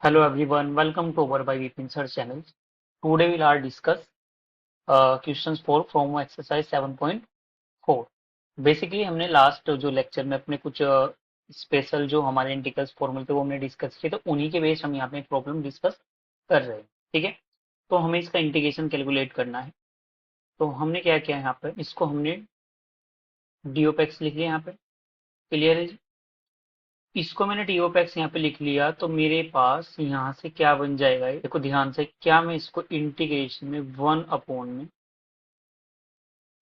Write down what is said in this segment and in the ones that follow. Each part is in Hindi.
Hello everyone, welcome to our by Vipin Search channel. Today we'll are discuss questions 4 from exercise 7.4. Basically हमने लास्ट जो लेक्चर में अपने कुछ स्पेशल जो हमारे इंटीग्रल्स फॉर्मूले थे वो हमने डिस्कस किए, तो उन्हीं के बेस हम यहाँ पे एक प्रॉब्लम डिस्कस कर रहे हैं। ठीक है, तो हमें इसका इंटीग्रेशन कैलकुलेट करना है। तो हमने क्या किया यहाँ पे, इसको हमने डी ऑफ एक्स लिख लिया यहाँ पे। क्लियर है जी? इसको मैंने टी ऑफ एक्स यहाँ पे लिख लिया, तो मेरे पास यहाँ से क्या बन जाएगा, ये देखो ध्यान से, क्या मैं इसको इंटीग्रेशन में 1 अपॉन में,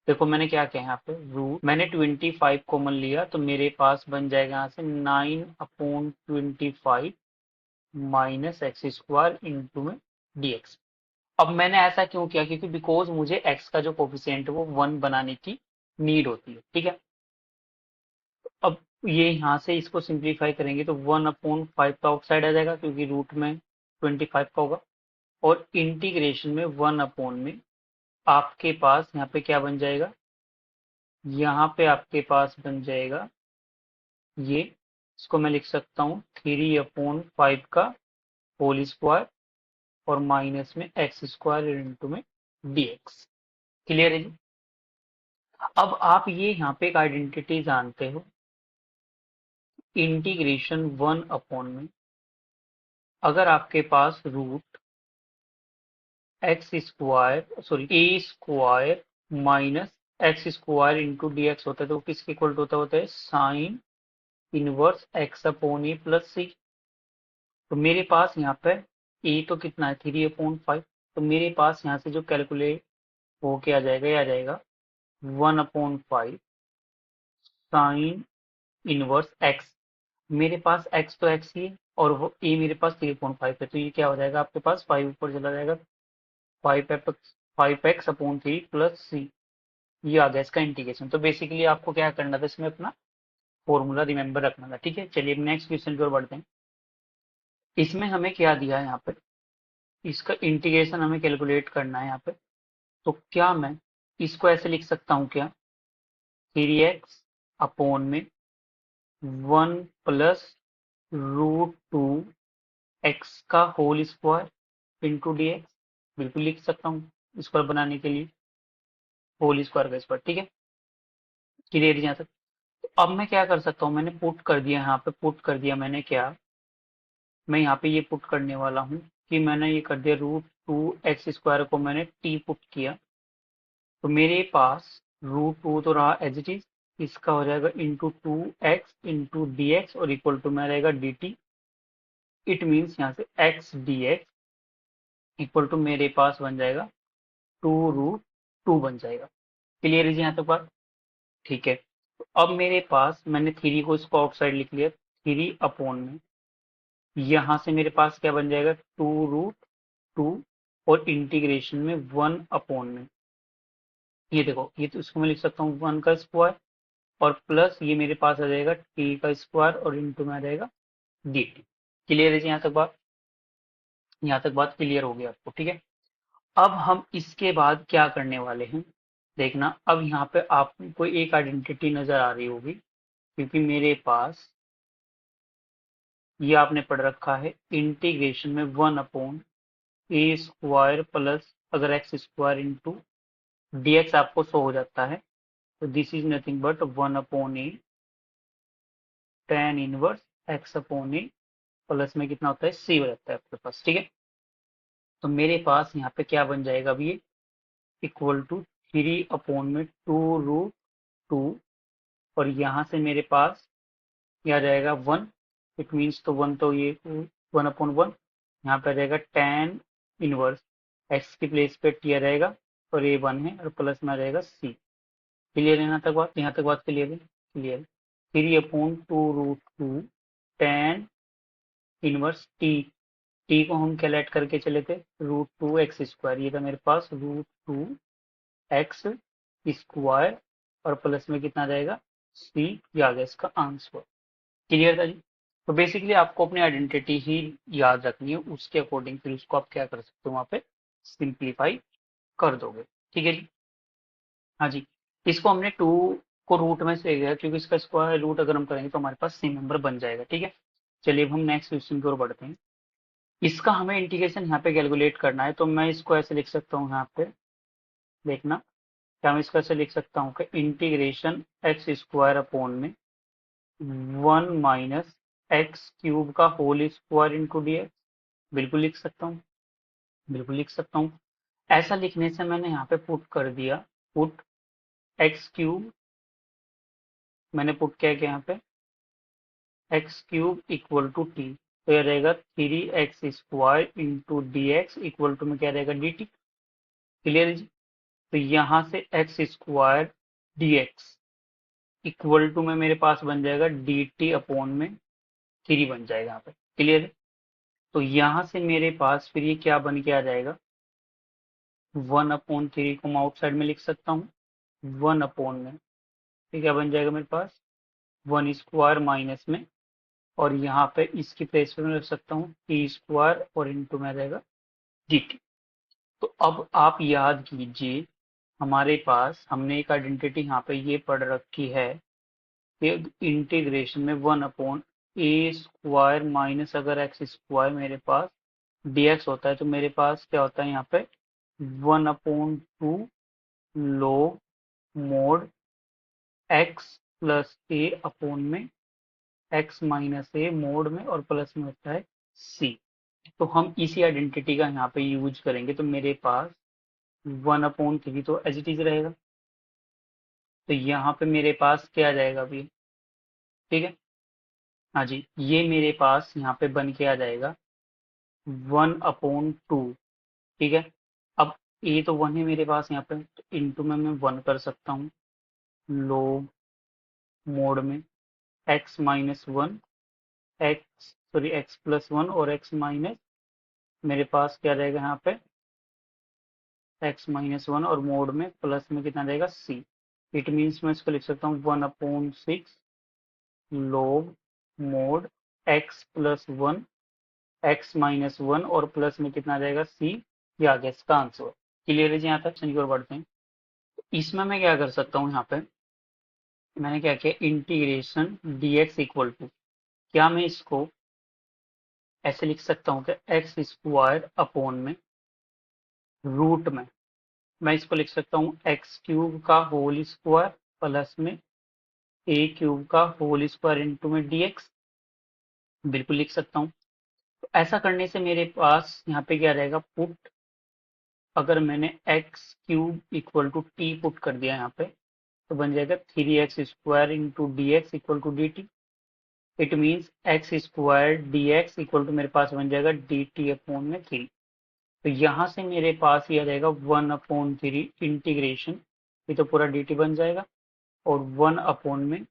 देखो मैंने क्या किया यहाँ पे, रूट मैंने 25 कॉमन लिया, तो मेरे पास बन जाएगा यहाँ से 9/25 माइनस एक्स स्क्वायर इंटू में dx। अब मैंने ऐसा क्यों किया, क्योंकि बिकॉज मुझे x का जो कोफिशिएंट है वो 1 बनाने की नीड होती है। ठीक है, अब ये यहाँ से इसको सिंप्लीफाई करेंगे तो 1/5 तो आउटसाइड आ जाएगा, क्योंकि रूट में 25 का होगा, और इंटीग्रेशन में 1 अपॉन में आपके पास यहाँ पे क्या बन जाएगा, यहाँ पे आपके पास बन जाएगा ये, इसको मैं लिख सकता हूँ 3/5 का होल स्क्वायर और माइनस में एक्स स्क्वायर इंटू में dx। क्लियर है जी? अब आप ये यहाँ पे एक आइडेंटिटी जानते हो, इंटीग्रेशन 1 अपॉन में अगर आपके पास root x square sorry a square minus x square into d x होता है, तो किसके इक्वल होता है sine inverse x upon a plus c. तो मेरे पास यहाँ पे ए तो कितना है 3/5, तो मेरे पास यहाँ से जो कैलकुलेट होके आ जाएगा, ये आ जाएगा 1/5 साइन इनवर्स एक्स। मेरे पास एक्स तो एक्स ही है, और वो ए मेरे पास 3/5 है, तो ये क्या हो जाएगा आपके पास 5 ऊपर चला जाएगा, 5x/3 प्लस सी। ये आ गया इसका इंटीग्रेशन। तो बेसिकली आपको क्या करना था, इसमें अपना फॉर्मूला रिमेंबर रखना था। ठीक है, चलिए नेक्स्ट क्वेश्चन की ओर बढ़ते हैं। इसमें हमें क्या दिया है, यहाँ पे इसका इंटीग्रेशन हमें कैलकुलेट करना है यहाँ पे। तो क्या मैं इसको ऐसे लिख सकता हूँ क्या, 3x/में 1 + √2x का होल स्क्वायर इंटू dx, बिल्कुल लिख सकता हूँ स्क्वायर बनाने के लिए, होल स्क्वायर का स्क्वायर। ठीक है, क्लियर यहाँ तक? तो अब मैं क्या कर सकता हूँ, मैंने पुट कर दिया यहाँ पे, पुट कर दिया मैंने क्या, मैं यहाँ पे ये पुट करने वाला हूँ कि मैंने ये कर दिया √2x² को मैंने t पुट किया, तो मेरे पास √2 तो रहा एज इट इज, इसका हो जाएगा into 2x into d x और इक्वल टू में रहेगा डी टी। इट मीन्स यहाँ से x dx इक्वल टू मेरे पास बन जाएगा 2√2 बन जाएगा। क्लियर है जी यहाँ तक बात? ठीक है, तो अब मेरे पास मैंने 3 को इसको आउटसाइड लिख लिया, 3 अपॉन में यहाँ से मेरे पास क्या बन जाएगा 2√2 और इंटीग्रेशन में 1 अपॉन में, ये देखो ये तो इसको मैं लिख सकता हूँ 1 का स्क्वायर और प्लस ये मेरे पास आ जाएगा टी का स्क्वायर और इंटू में आ जाएगा डी टी। क्लियर है जी यहाँ तक बात? यहाँ तक बात क्लियर हो गई आपको? ठीक है, अब हम इसके बाद क्या करने वाले हैं, देखना। अब यहाँ पे आपको एक आइडेंटिटी नजर आ रही होगी, क्योंकि मेरे पास ये आपने पढ़ रखा है इंटीग्रेशन में 1/a² प्लस अगर एक्स स्क्वायर इंटू dx आपको शो हो जाता है, तो this is nothing but 1/a tan inverse x/a plus में कितना होता है c हो जाता है आपके पास। ठीक है, तो मेरे पास यहाँ पे क्या बन जाएगा, अभी ये इक्वल टू 3/में 2√2 और यहाँ से मेरे पास ये आ जाएगा 1। इट मीन्स तो 1 तो ये 1/1 यहाँ पे रहेगा tan इनवर्स एक्स की प्लेस पे टी आ रहेगा और ये 1 है और प्लस में आ जाएगा सी। क्लियर है यहाँ तक बात? यहाँ तक बात क्लियर है? Clear. 3/2√2 tan inverse T, T को हम क्या लेट करके चले थे √2x², ये था मेरे पास √2x² और प्लस में कितना आ जाएगा सी। ये आ गया इसका आंसर। क्लियर था जी? तो बेसिकली आपको अपनी आइडेंटिटी ही याद रखनी है, उसके अकॉर्डिंग फिर उसको आप क्या कर सकते हो, वहां पे सिंप्लीफाई कर दोगे। ठीक है जी? हाँ जी, इसको हमने 2 को रूट में से गया, क्योंकि इसका स्क्वायर रूट अगर हम करेंगे तो हमारे पास सी नंबर बन जाएगा। ठीक है, चलिए अब हम नेक्स्ट क्वेश्चन की ओर बढ़ते हैं। इसका हमें इंटीग्रेशन यहाँ पे कैलकुलेट करना है, तो मैं इसको ऐसे लिख सकता हूँ यहाँ पे, देखना क्या मैं इसको ऐसे लिख सकता हूँ कि इंटीग्रेशन एक्स स्क्वायर अपॉन में 1 - x³ का होल स्क्वायर इंटू dx। बिल्कुल लिख सकता हूँ, बिल्कुल लिख सकता हूँ। ऐसा लिखने से मैंने यहाँ पे पुट कर दिया, पुट x³ मैंने पुट किया कि यहाँ पे x³ इक्वल टू टी, तो यह रहेगा 3x² into dx equal to में क्या रहेगा dt। क्लियर है जी। तो यहाँ से x² dx इक्वल टू में मेरे पास बन जाएगा dt अपॉन में 3 बन जाएगा यहाँ पे। क्लियर है। तो यहाँ से मेरे पास फिर ये क्या बन के आ जाएगा, 1/3 को मैं आउटसाइड में लिख सकता हूँ, 1 में फिर क्या बन जाएगा मेरे पास 1² माइनस में, और यहाँ पे इसकी प्लेस पे मैं रख सकता हूँ t² और इंटू में आ जाएगा dt। तो अब आप याद कीजिए, हमारे पास हमने एक आइडेंटिटी यहाँ पे ये पढ़ रखी है कि इंटीग्रेशन में 1/a² माइनस अगर x² मेरे पास dx होता है, तो मेरे पास क्या होता है यहाँ पे 1/2 log मोड x प्लस ए अपॉन में x माइनस ए मोड में, और प्लस में होता है c। तो हम इसी आइडेंटिटी का यहाँ पे यूज करेंगे, तो मेरे पास 1/3 तो एज इट इज रहेगा। तो यहाँ पे मेरे पास क्या आ जाएगा अभी, ठीक है, हाँ जी, ये मेरे पास यहाँ पे बन के आ जाएगा 1/2। ठीक है। अब ए तो 1 है मेरे पास यहाँ पे, तो इंटू में मैं 1 कर सकता हूँ लोग मोड में x-1 x+1 और x- मेरे पास क्या रहेगा यहाँ पे x-1 और मोड में प्लस में कितना रहेगा c। इट मीन्स मैं इसको लिख सकता हूँ 1/6 log मोड x+1 x-1 और प्लस में कितना रहेगा c। ये आ गया इसका आंसर। क्लियर है जी। यहाँ तक की ओर बढ़ते हैं। तो इसमें मैं क्या कर सकता हूँ, यहाँ पे मैंने क्या किया, इंटीग्रेशन dx इक्वल टू, क्या मैं इसको ऐसे लिख सकता हूँ कि x² अपॉन में रूट में मैं इसको लिख सकता हूँ x³ का होल स्क्वायर प्लस में a³ का होल स्क्वायर इंटू में dx। बिल्कुल लिख सकता हूँ। तो ऐसा करने से मेरे पास यहाँ पे क्या रहेगा, पुट अगर मैंने x³ equal to T put कर दिया यहाँ पे, तो बन जाएगा 3x² into dx equal to dt। It means x² dx equal to मेरे पास बन जाएगा dt अपॉन में 3। तो यहाँ से मेरे पास ये आ जाएगा 1/3 इंटीग्रेशन, ये तो पूरा dt बन जाएगा, और 1 में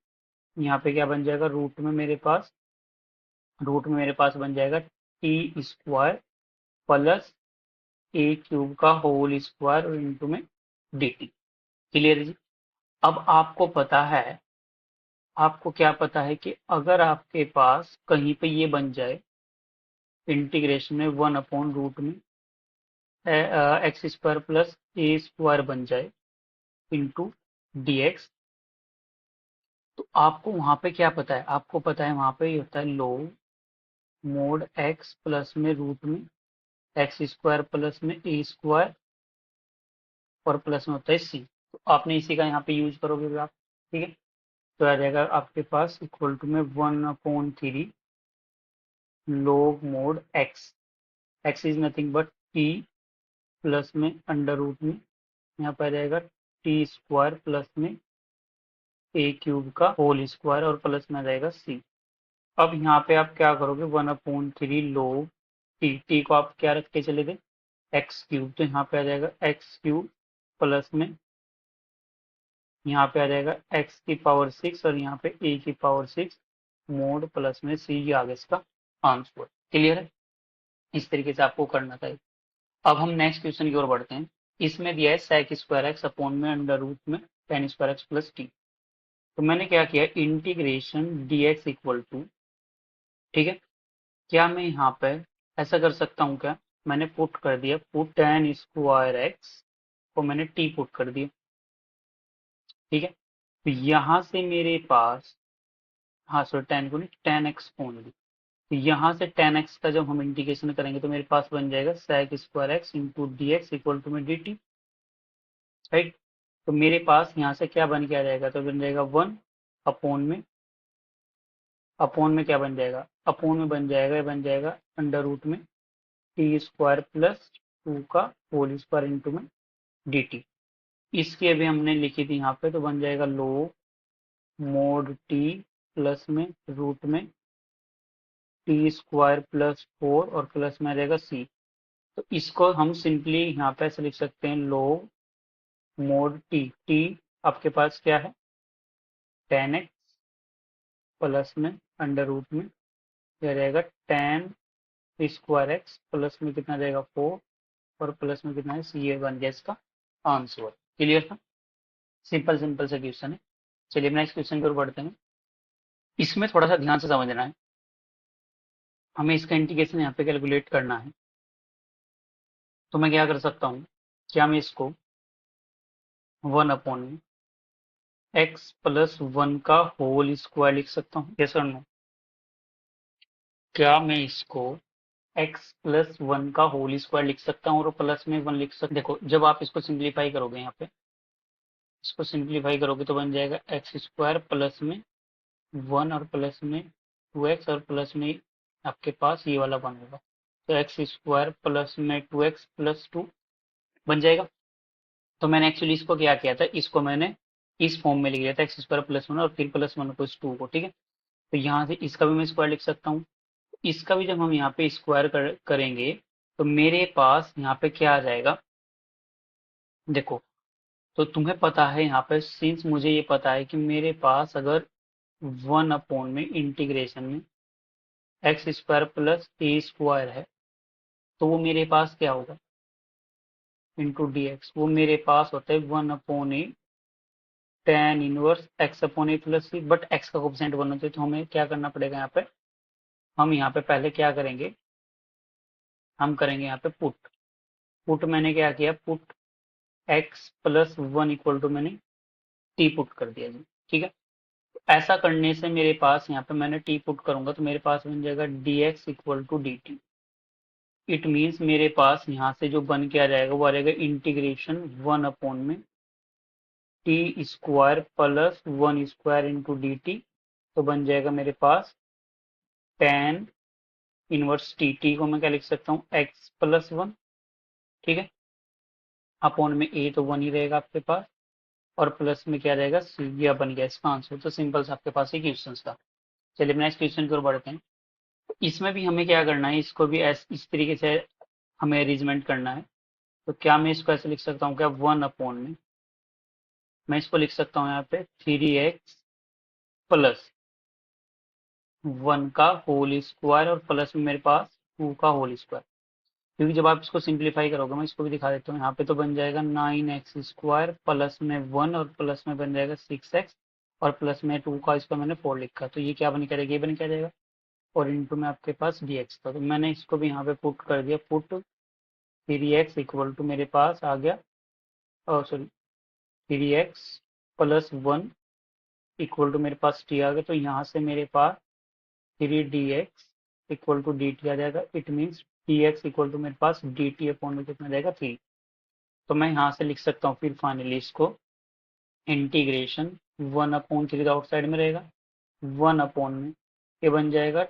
यहाँ पे क्या बन जाएगा, रूट में मेरे पास बन जाएगा t² प्लस a³ का होल स्क्वायर इंटू में dt। क्लियर है जी। अब आपको पता है, आपको क्या पता है कि अगर आपके पास कहीं पे ये बन जाए इंटीग्रेशन में 1/रूट में x² प्लस a² बन जाए इंटू dx, तो आपको वहां पे क्या पता है, आपको पता है वहां पे ये होता है log मोड x प्लस में रूट में x² प्लस में a² और प्लस में होता है c। तो आपने इसी का यहाँ पे यूज करोगे भी आप। ठीक है। तो आ जाएगा आपके पास इक्वल टू में 1/3 log mode x is nothing but t plus में अंडर रूट में यहाँ पर आ जाएगा t² प्लस में a³ का होल स्क्वायर और प्लस में आ जाएगा c। अब यहाँ पे आप क्या करोगे, 1/3 log टी को आप क्या रख के चले गए x³, तो यहाँ पे आ जाएगा x³ प्लस में यहाँ पे आ जाएगा x⁶ और यहाँ पे a⁶ मोड प्लस में c। ये आ गया इसका आंसर। क्लियर है। इस तरीके से आपको करना था। अब हम नेक्स्ट क्वेश्चन की ओर बढ़ते हैं। इसमें दिया है sec² अपॉन में अंडर रूट में tan² प्लस टी। तो मैंने क्या किया, इंटीग्रेशन dx इक्वल टू, ठीक है, क्या मैं यहाँ पे ऐसा कर सकता हूँ क्या, मैंने पुट कर दिया, पुट tan² को मैंने t पुट कर दिया। ठीक है। तो यहाँ से मेरे पास, हाँ सॉरी tan को नहीं tan x ओनली, तो यहाँ से tan x का जब हम इंटीग्रेशन करेंगे तो मेरे पास बन जाएगा sec square x into d x equal to में डी टी, राइट। तो मेरे पास यहाँ से क्या बन के आ जाएगा, तो बन जाएगा 1 अपॉन में क्या बन जाएगा, अपोन में बन जाएगा, ये बन जाएगा अंडर रूट में टी स्क्वायर प्लस 2 का होल स्क्वायर इंटू में डी टी। इसकी अभी हमने लिखी थी यहाँ पे, तो बन जाएगा लो मोड टी प्लस में रूट में टी स्क्वायर प्लस 4 और प्लस में आ जाएगा सी। तो इसको हम सिंपली यहाँ पे ऐसे लिख सकते हैं, लो मोड टी, टी आपके पास क्या है tan x प्लस में अंडर रूट में क्या जाएगा tan स्क्वायर एक्स प्लस में कितना जाएगा 4 और प्लस में कितना है सी, ये बन गया इसका आंसर। क्लियर था, सिंपल सिंपल सा क्वेश्चन है। चलिए नेक्स्ट क्वेश्चन की ओर बढ़ते हैं। इसमें थोड़ा सा ध्यान से समझना है, हमें इसका इंटीग्रेशन यहाँ पे कैलकुलेट करना है। तो मैं क्या कर सकता हूँ, क्या मैं इसको 1 अपॉन में एक्स प्लस 1 का होल स्क्वायर लिख सकता हूँ, यस और नो? क्या मैं इसको एक्स प्लस 1 का होल स्क्वायर लिख सकता हूँ और प्लस में 1 लिख सकता हूँ? देखो जब आप इसको सिंप्लीफाई करोगे, यहाँ पे इसको सिंप्लीफाई करोगे तो बन जाएगा एक्स स्क्वायर प्लस में 1 और प्लस में 2x और प्लस में आपके पास ये वाला 1 होगा, तो एक्स स्क्वायर प्लस में 2x प्लस 2 बन जाएगा। तो मैंने एक्चुअली इसको क्या किया था, इसको मैंने इस फॉर्म में लिख दिया था एक्स स्क्वायर प्लस 1 और फिर प्लस 1 प्लस 2 को, ठीक है। तो यहाँ से इसका भी मैं स्क्वायर लिख सकता हूँ, इसका भी जब हम यहाँ पे स्क्वायर करेंगे तो मेरे पास यहाँ पे क्या आ जाएगा, देखो। तो तुम्हें पता है यहाँ पे, सिंस मुझे ये पता है कि मेरे पास अगर 1 अपॉन में इंटीग्रेशन में एक्स स्क्वायर प्लस ए स्क्वायर है, तो वो मेरे पास क्या होगा इंटू डी एक्स, वो मेरे पास होता है 1 upon a tan inverse x upon a plus c, but x का कोफिशिएंट 1 होता है, तो हमें क्या करना पड़ेगा यहाँ पे, हम यहाँ पे पहले क्या करेंगे, हम करेंगे यहाँ पे पुट। पुट मैंने क्या किया, put x plus 1 equal to मैंने टी पुट कर दिया जी, ठीक है। ऐसा करने से मेरे पास यहाँ पे मैंने टी पुट करूंगा तो मेरे पास बन जाएगा d x equal to d t. It means मेरे पास यहाँ से जो बन के आ जाएगा वो आ जाएगा इंटीग्रेशन 1 अपॉन में T square plus 1 square into D T, तो बन जाएगा मेरे पास टेन इनवर्स टी, टी को मैं क्या लिख सकता हूँ एक्स प्लस 1, ठीक है, अपॉन में ए तो 1 ही रहेगा आपके पास और प्लस में क्या रहेगा सी, यह बन गया इसका आंसर। तो सिंपल सा आपके पास ही क्वेश्चन था। चलिए नेक्स्ट क्वेश्चन की ओर बढ़ते हैं। इसमें भी हमें क्या करना है, इसको भी इस तरीके से हमें अरेंजमेंट करना है। तो क्या मैं इसको ऐसे लिख सकता हूँ, क्या 1 अपॉन में मैं इसको लिख सकता हूँ यहाँ पे 3x प्लस 1 का होल स्क्वायर और प्लस में मेरे पास 2 का होल स्क्वायर, क्योंकि जब आप इसको सिंप्लीफाई करोगे, मैं इसको भी दिखा देता हूँ यहाँ पे, तो बन जाएगा 9x स्क्वायर प्लस में 1 और प्लस में बन जाएगा 6x और प्लस में 2 का इसका मैंने 4 लिखा, तो ये क्या बन के आ जाएगा, ये बन के आ जाएगा और इंटू में आपके पास dx था, तो मैंने इसको भी यहाँ पे पुट कर दिया, पुट 3x इक्वल टू मेरे पास आ गया, और sorry 3x plus 1 equal to मेरे पास t आ गया, तो यहाँ से मेरे पास 3dx इक्वल टू dt आ जाएगा। It means dx equal to मेरे पास dt अपॉन में कितना जाएगा 3। तो मैं यहाँ से लिख सकता हूँ फिर फाइनली इसको इंटीग्रेशन 1 अपॉन 3 आउटसाइड में रहेगा, 1 अपॉन में ये बन जाएगा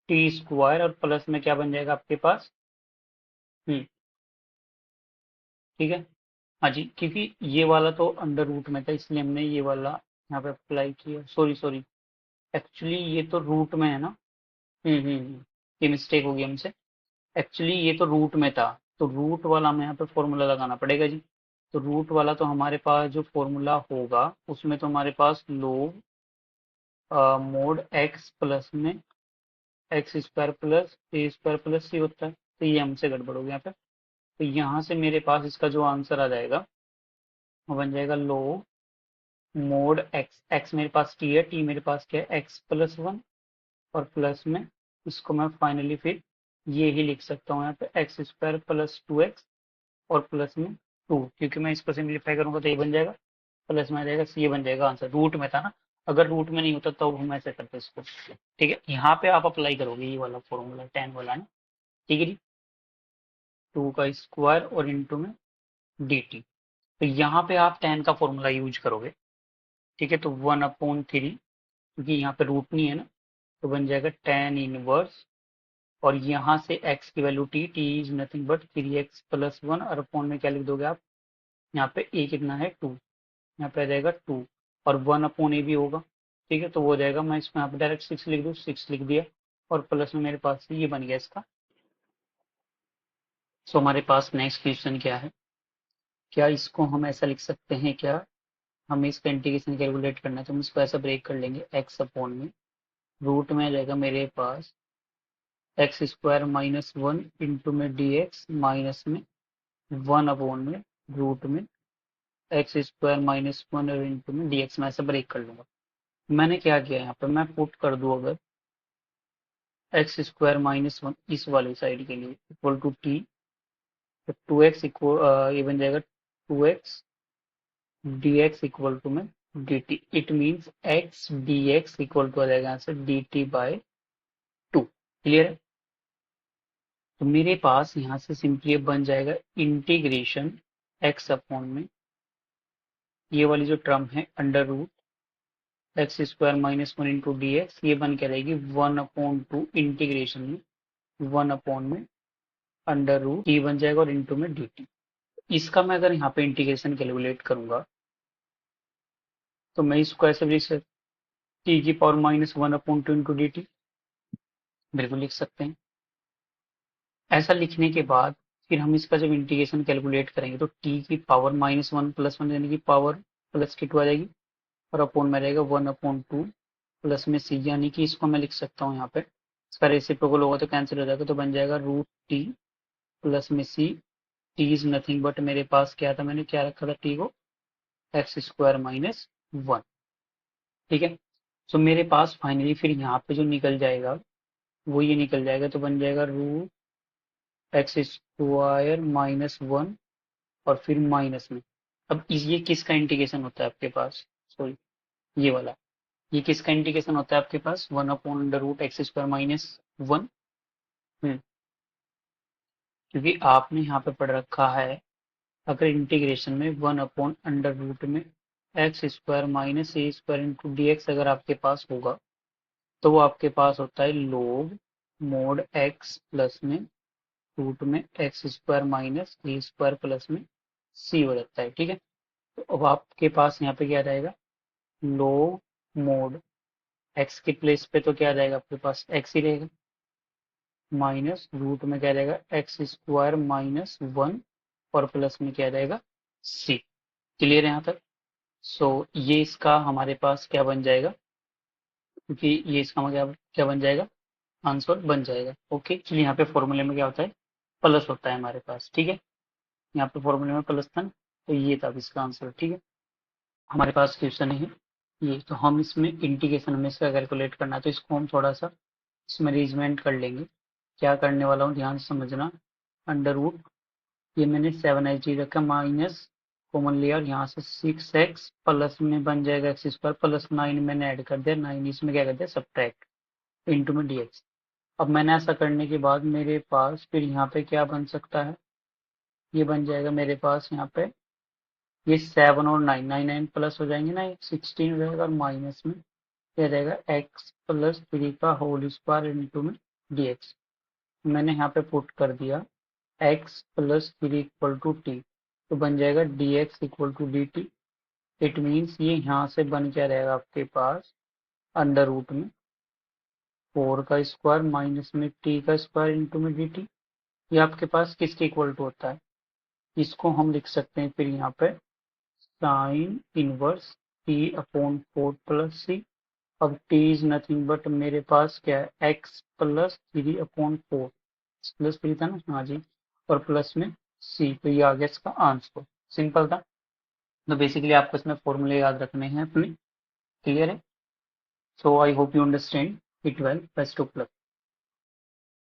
टी स्क्वायर और प्लस में क्या बन जाएगा आपके पास, ठीक है। हाँ जी, क्योंकि ये वाला तो अंडर रूट में था इसलिए हमने ये वाला यहाँ पे अप्लाई किया, सॉरी सॉरी, एक्चुअली ये तो रूट में है ना। ये मिस्टेक हो गई हमसे, एक्चुअली ये तो रूट में था, तो रूट वाला हमें यहाँ पे फॉर्मूला लगाना पड़ेगा जी। तो रूट वाला तो हमारे पास जो फॉर्मूला होगा उसमें तो हमारे पास लोग मोड एक्स प्लस में एक्स स्क्वायर प्लस ए स्क्वायर प्लस सी होता है, तो ये हमसे गड़बड़ हो गया यहाँ पे। तो यहाँ से मेरे पास इसका जो आंसर आ जाएगा वो बन जाएगा लो मोड एक्स, एक्स मेरे पास टी है, टी मेरे पास क्या है एक्स प्लस 1 और प्लस में इसको मैं फाइनली फिर ये ही लिख सकता हूँ यहाँ पे एक्स स्क्वायर प्लस 2x और प्लस में 2, क्योंकि मैं इसको सिंप्लीफाई करूंगा तो ये बन जाएगा, प्लस में आ जाएगा, ये बन जाएगा आंसर, रूट में था ना, अगर रूट में नहीं होता तो हम ऐसे करते इसको। ठीक है, यहाँ पे आप अप्लाई करोगे ये वाला फॉर्मूला 10 वाला ना। ठीक है जी, 2 का स्क्वायर और इंटू में dt। तो यहाँ पे आप 10 का फॉर्मूला यूज करोगे। ठीक है, तो 1/3, क्योंकि यहाँ पे रूट नहीं है ना, तो बन जाएगा 10 इनवर्स, और यहाँ से x की value t is nothing but 3x plus 1, और अपॉन में क्या लिख दोगे आप, यहाँ पे a कितना है 2, यहाँ पे आ जाएगा 2, और 1/a भी होगा। ठीक है, तो वो हो जाएगा, मैं इसको यहाँ पे डायरेक्ट 6 लिख दूँ, 6 लिख दिया, और प्लस में मेरे पास ये बन गया इसका। सो हमारे पास नेक्स्ट क्वेश्चन क्या है, क्या इसको हम ऐसा लिख सकते हैं क्या, हमें इसका इंटीग्रेशन कैलकुलेट करना है, तो हम इसको ऐसा ब्रेक कर लेंगे, x अपॉन में रूट में आ जाएगा मेरे पास एक्स स्क्वायर माइनस 1 इंटू में डी एक्स, माइनस में 1/में रूट में एक्स स्क्वायर माइनस 1 और इंटू में डी एक्स, में ऐसे ब्रेक कर लूंगा। मैंने क्या किया यहाँ पे, मैं पुट कर दूं अगर एक्स स्क्वायर माइनस 1 इस वाली साइड के लिए इक्वल टू टी, तो 2x इक्वल, ये बन जाएगा 2x dx इक्वल टू में dt। It means x dx equal to आ जाएगा यहाँ से dt बाय 2। क्लियर है, तो मेरे पास यहाँ से सिंपली बन जाएगा इंटीग्रेशन x अपॉन में ये वाली जो टर्म है under root x square minus 1 into d x, ये बन के रहेगी 1/2 इंटीग्रेशन में 1 में अंडर रूट टी बन जाएगा और इंटू में डी टी। इसका मैं अगर यहाँ पे इंटीग्रेशन कैलकुलेट करूंगा तो मैं इसको ऐसे लिख सकता, टी की power minus 1/2 into D T, बिल्कुल लिख सकते हैं। ऐसा लिखने के बाद फिर हम इसका जब इंटीग्रेशन कैलकुलेट करेंगे तो टी की पावर -1 + 1 यानी कि पावर प्लस की 2 आ जाएगी, और अपॉन में रहेगा 1/2 प्लस में सी, यानी कि इसको मैं लिख सकता हूँ यहाँ पे, इसका रेसिप्रोकल होगा तो कैंसिल हो जाएगा, तो बन जाएगा रूट टी प्लस में सी। टी इज नथिंग बट मेरे पास क्या था, मैंने क्या रखा था टी को, एक्स स्क्वायर माइनस 1। ठीक है, तो मेरे पास फाइनली फिर यहाँ पे जो निकल जाएगा वो ये निकल जाएगा, तो बन जाएगा रूट एक्स स्क्वायर माइनस 1 और फिर माइनस में। अब ये किसका इंटीग्रेशन होता है आपके पास, सॉरी ये वाला, ये किसका इंटीग्रेशन होता है आपके पास, 1/√x² - 1। क्योंकि आपने यहाँ पे पढ़ रखा है, अगर इंटीग्रेशन में 1/√रूट में x² minus a² into d x अगर आपके पास होगा तो वो आपके पास होता है log मोड x प्लस में रूट में x² माइनस a² प्लस में c हो जाता है। ठीक है, तो अब आपके पास यहाँ पे क्या रहेगा, log मोड x के प्लेस पे तो क्या आ जाएगा आपके पास x ही रहेगा, माइनस रूट में क्या रहेगा x² माइनस 1 और प्लस में क्या रहेगा c। क्लियर है यहाँ तक। सो ये इसका हमारे पास क्या बन जाएगा, क्योंकि ये इसका क्या क्या बन जाएगा, आंसर बन जाएगा। ओके, चलिए यहाँ पे फॉर्मूले में क्या होता है, प्लस होता है हमारे पास। ठीक है, यहाँ पे फॉर्मूले में प्लस था, तो ये था इसका आंसर। ठीक है, हमारे पास क्वेश्चन है ये, तो हम इसमें इंटीग्रेशन में इसका कैलकुलेट करना है, तो इसको हम थोड़ा सा इसमें अरेंजमेंट कर लेंगे। क्या करने वाला हूँ ध्यान से समझना, अंडर रूट ये मैंने 7h रखा, माइनस कॉमन लिया, और यहाँ से 6x प्लस में बन जाएगा x² प्लस 9 मैंने ऐड कर दिया, 9 इसमें क्या कर दिया सब्ट्रैक्ट, इंटू में dx। अब मैंने ऐसा करने के बाद मेरे पास फिर यहाँ पे क्या बन सकता है, ये बन जाएगा मेरे पास यहाँ पे ये 7 और 9, 9 प्लस हो जाएंगे ना, 16 हो जाएगा, और माइनस में क्या रहेगा x प्लस 3 का होल स्क्वायर इंटू में dx। मैंने यहाँ पे पुट कर दिया x plus 3 equal to t, तो बन जाएगा dx equal to d t. It means ये यहाँ से बन क्या रहेगा आपके पास, अंडर रूट में 4 का स्क्वायर माइनस में t का स्क्वायर इंटू में डी टी। ये आपके पास किसके इक्वल टू होता है, इसको हम लिख सकते हैं फिर यहाँ पे sine inverse t upon 4 plus c. अब t इज नथिंग बट मेरे पास क्या है x प्लस 3/4, प्लस 3 था ना, हाँ जी, और प्लस में c, तो ये आ गया इसका आंसर। सिंपल था, तो बेसिकली आपको इसमें फॉर्मूले याद रखने हैं अपने। क्लियर है, so I hope you understand it well, best of luck.